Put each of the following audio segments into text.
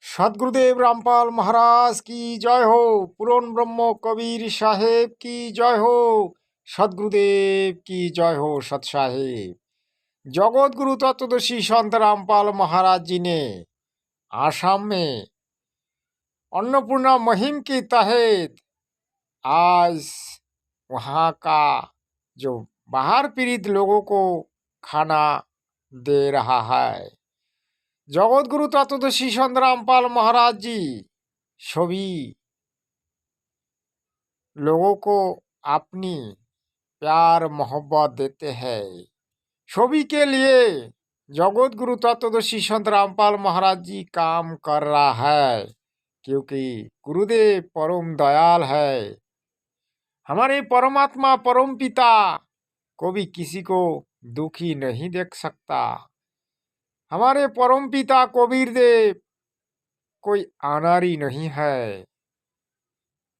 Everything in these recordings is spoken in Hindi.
सदगुरुदेव रामपाल महाराज की जय हो। पूर्ण ब्रह्म कबीर साहेब की जय हो। सदगुरुदेव की जय हो। सत साहेब जगत गुरु तत्वदर्शी संत रामपाल महाराज जी ने आसाम में अन्नपूर्णा मुहिम के तहत आज वहाँ का जो बाहर पीड़ित लोगों को खाना दे रहा है। जगत गुरु तत्वदर्शी संत रामपाल महाराज जी सभी लोगों को अपनी प्यार मोहब्बत देते हैं। सभी के लिए जगत गुरु तत्वदर्शी संत रामपाल महाराज जी काम कर रहा है, क्योंकि गुरुदेव परम दयाल है। हमारे परमात्मा परम पिता कभी किसी को दुखी नहीं देख सकता। हमारे परम पिता कबीर देव कोई अनाड़ी नहीं है।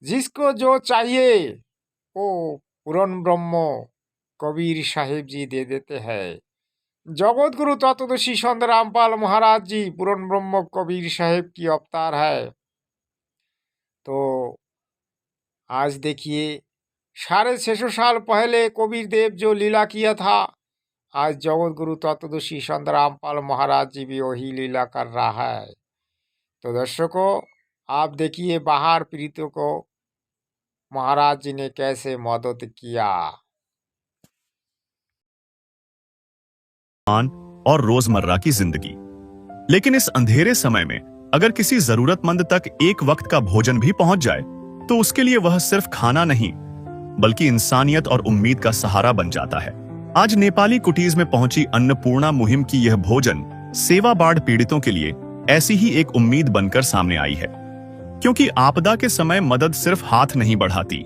जिसको जो चाहिए वो पूर्ण ब्रह्म कबीर साहिब जी दे देते हैं। जगत गुरु तत्वदर्शी संत रामपाल महाराज जी पूर्ण ब्रह्म कबीर साहिब की अवतार है। तो आज देखिए 650 साल पहले कबीर देव जो लीला किया था, आज जगत गुरु तत्वदर्शी संत रामपाल महाराज जी भी वही लीला कर रहा है। तो दर्शकों, आप देखिए बाहर पीड़ितों को महाराज जी ने कैसे मदद किया। और रोजमर्रा की जिंदगी। लेकिन इस अंधेरे समय में अगर किसी जरूरतमंद तक एक वक्त का भोजन भी पहुंच जाए तो उसके लिए वह सिर्फ खाना नहीं बल्कि इंसानियत और उम्मीद का सहारा बन जाता है। आज नेपाली कुटीज में पहुंची अन्नपूर्णा मुहिम की यह भोजन सेवा बाढ़ पीड़ितों के लिए ऐसी ही एक उम्मीद बनकर सामने आई है, क्योंकि आपदा के समय मदद सिर्फ हाथ नहीं बढ़ाती,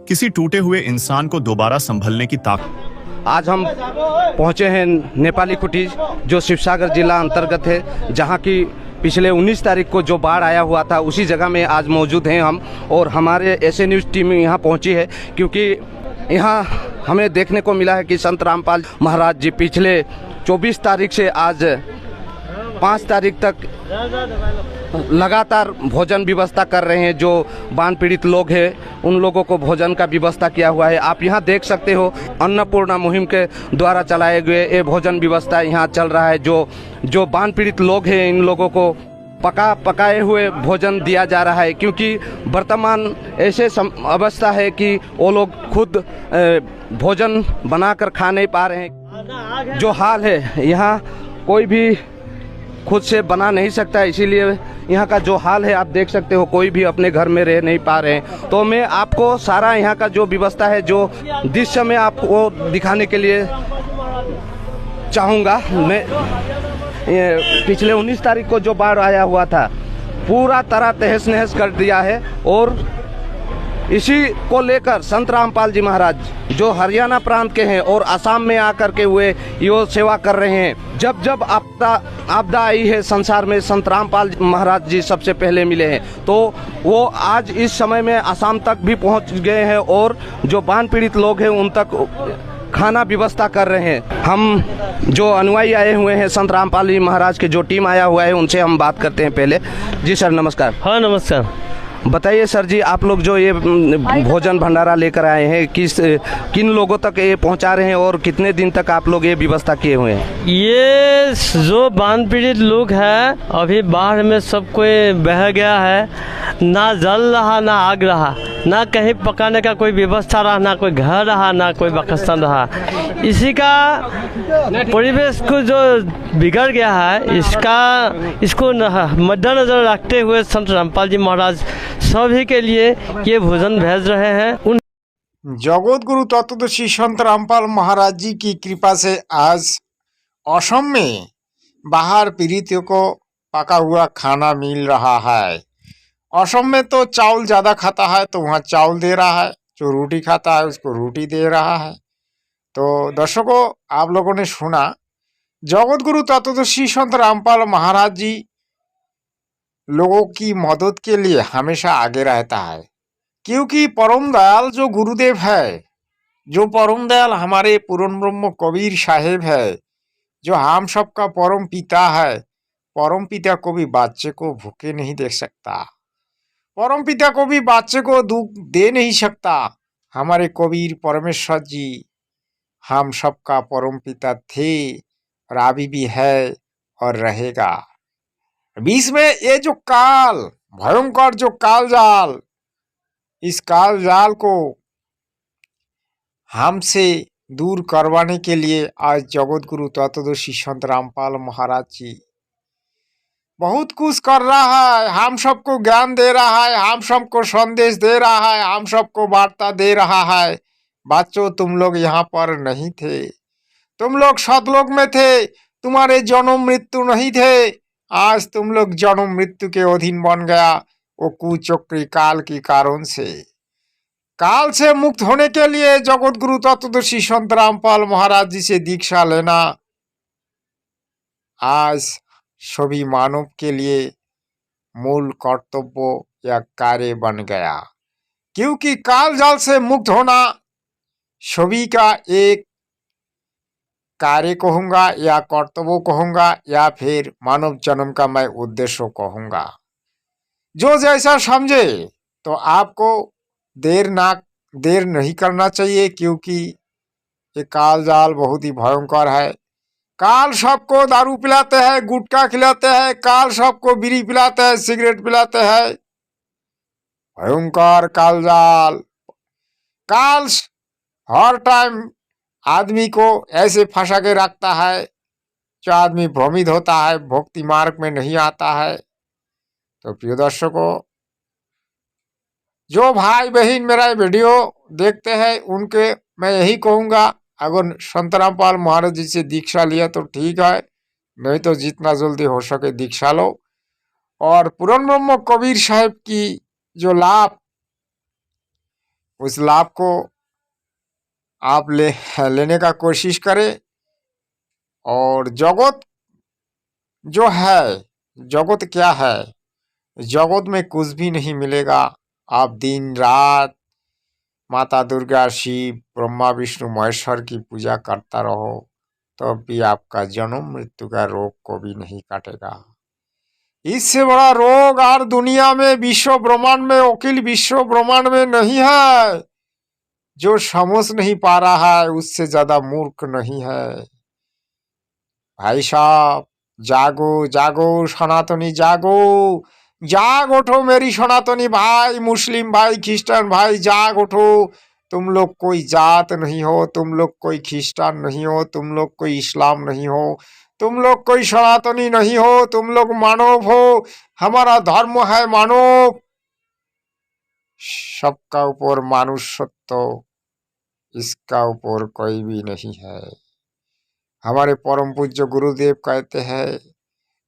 किसी टूटे हुए इंसान को दोबारा संभलने की ताकत। आज हम पहुंचे हैं नेपाली कुटीज, जो शिवसागर जिला अंतर्गत है, जहां की पिछले 19 तारीख को जो बाढ़ आया हुआ था उसी जगह में आज मौजूद हैं हम। और हमारे ऐसे न्यूज़ टीम यहाँ पहुंची है क्योंकि यहाँ हमें देखने को मिला है कि संत रामपाल महाराज जी पिछले 24 तारीख से आज 5 तारीख तक लगातार भोजन व्यवस्था कर रहे हैं। जो बाढ़ पीड़ित लोग हैं उन लोगों को भोजन का व्यवस्था किया हुआ है। आप यहाँ देख सकते हो अन्नपूर्णा मुहिम के द्वारा चलाए गए ये भोजन व्यवस्था यहाँ चल रहा है। जो बाढ़ पीड़ित लोग हैं इन लोगों को पकाए हुए भोजन दिया जा रहा है, क्योंकि वर्तमान ऐसे अवस्था है कि वो लोग खुद भोजन बनाकर खा नहीं पा रहे हैं। जो हाल है यहाँ कोई भी खुद से बना नहीं सकता, इसीलिए यहाँ का जो हाल है आप देख सकते हो, कोई भी अपने घर में रह नहीं पा रहे हैं। तो मैं आपको सारा यहाँ का जो व्यवस्था है, जो दृश्य में आपको दिखाने के लिए चाहूँगा। मैं पिछले 19 तारीख को जो बाढ़ आया हुआ था पूरा तरह तहस नहस कर दिया है, और इसी को लेकर संत रामपाल जी महाराज जो हरियाणा प्रांत के हैं और असम में आकर के हुए यो सेवा कर रहे हैं। जब जब आपदा आई है संसार में, संत रामपाल महाराज जी सबसे पहले मिले हैं। तो वो आज इस समय में असम तक भी पहुंच गए हैं और जो बाढ़ पीड़ित लोग हैं उन तक खाना व्यवस्था कर रहे हैं। हम जो अनुयायी आए हुए हैं संत रामपाल जी महाराज के जो टीम आया हुआ है उनसे हम बात करते हैं पहले। जी सर नमस्कार। हाँ नमस्कार। बताइए सर जी, आप लोग जो ये भोजन भंडारा लेकर आए हैं किन लोगों तक ये पहुंचा रहे हैं और कितने दिन तक आप लोग ये व्यवस्था किए हुए हैं? ये जो बाढ़ पीड़ित लोग हैं अभी बाढ़ में सब कोई बह गया है, ना जल रहा ना आग रहा, ना कहीं पकाने का कोई व्यवस्था रहा, ना कोई घर रहा, ना कोई बखस्तान रहा। इसी का परिवेश को जो बिगड़ गया है इसको मद्देनजर रखते हुए संत रामपाल जी महाराज सभी के लिए ये भोजन भेज रहे हैं। जगत गुरु तत्वदर्शी संत रामपाल महाराज जी की कृपा से आज असम में बाहर पीड़ितों को पका हुआ खाना मिल रहा है। असम में तो चावल ज़्यादा खाता है तो वहाँ चावल दे रहा है, जो रोटी खाता है उसको रोटी दे रहा है। तो दर्शकों, आप लोगों ने सुना जगत गुरु तत्वदर्शी संत रामपाल महाराज जी लोगों की मदद के लिए हमेशा आगे रहता है, क्योंकि परम दयाल जो गुरुदेव है, जो परम दयाल हमारे पूर्ण ब्रह्म कबीर साहेब है, जो हम सबका परम पिता है, परम पिता को भी बच्चे को भूखे नहीं देख सकता, परम पिता को भी बच्चे को दुख दे नहीं सकता। हमारे कबीर परमेश्वर जी हम सबका परम पिता थे और अभी भी है और रहेगा। बीच में ये जो काल, भयंकर जो काल जाल, इस काल जाल को हमसे दूर करवाने के लिए आज जगत गुरु तत्वदर्शी संत रामपाल महाराज जी बहुत कुछ कर रहा है। हम सबको ज्ञान दे रहा है, हम सबको संदेश दे रहा है, हम सबको वार्ता दे रहा है। बच्चों, तुम लोग यहाँ पर नहीं थे, तुम लोग सतलोक में थे, तुम्हारे जन्म मृत्यु नहीं थे। आज तुम लोग जन्म मृत्यु के अधीन बन गया, वो कुचक्री काल के कारण से। काल से मुक्त होने के लिए जगत गुरु तत्वदर्शी संत रामपाल महाराज जी से दीक्षा लेना आज सभी मानव के लिए मूल कर्तव्य या कार्य बन गया, क्योंकि काल जाल से मुक्त होना सभी का एक कार्य कहूँगा या कर्तव्य कहूँगा या फिर मानव जन्म का मैं उद्देश्य कहूँगा। जो जैसा समझे, तो आपको देर नहीं करना चाहिए, क्योंकि ये काल जाल बहुत ही भयंकर है। काल सबको दारू पिलाते हैं, गुटखा खिलाते हैं, काल सबको बीड़ी पिलाते हैं, सिगरेट पिलाते हैं। भयंकर काल जाल। काल हर टाइम आदमी को ऐसे फंसा के रखता है जो आदमी भ्रमित होता है, भक्ति मार्ग में नहीं आता है। तो प्रिय दर्शकों, जो भाई बहन मेरा वीडियो देखते हैं उनके मैं यही कहूँगा, अगर संत रामपाल महाराज जी से दीक्षा लिया तो ठीक है, नहीं तो जितना जल्दी हो सके दीक्षा लो। और पूर्ण ब्रह्म कबीर साहब की जो लाभ, उस लाभ को आप लेने का कोशिश करें। और जगत जो है, जगत क्या है, जगत में कुछ भी नहीं मिलेगा। आप दिन रात माता दुर्गा, शिव, ब्रह्मा, विष्णु, महेश्वर की पूजा करता रहो, तो भी आपका जन्म मृत्यु का रोग को भी नहीं काटेगा। इससे बड़ा रोग और दुनिया में, विश्व ब्रह्मांड में, अखिल विश्व ब्रह्मांड में नहीं है। जो समझ नहीं पा रहा है उससे ज्यादा मूर्ख नहीं है। भाई साहब, जागो जागो सनातनी, जागो जाग उठो मेरी सनातनी भाई, मुस्लिम भाई, क्रिश्चियन भाई, जाग उठो। तुम लोग कोई जात नहीं हो, तुम लोग कोई क्रिश्चियन नहीं हो, तुम लोग कोई इस्लाम नहीं हो, तुम लोग कोई सनातनी नहीं हो, तुम लोग मानव हो। हमारा धर्म है मानव, सबका ऊपर मनुष्यत्व, इसका ऊपर कोई भी नहीं है। हमारे परम पूज्य गुरुदेव कहते हैं,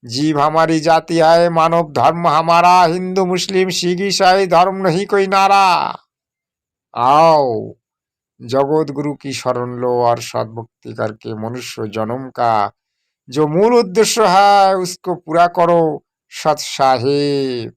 जीव हमारी जाति है, मानव धर्म हमारा, हिंदू मुस्लिम सिख ईसाई धर्म नहीं कोई नारा। आओ जगत गुरु की शरण लो और सद्भक्ति करके मनुष्य जन्म का जो मूल उद्देश्य है उसको पूरा करो। सत साहिब।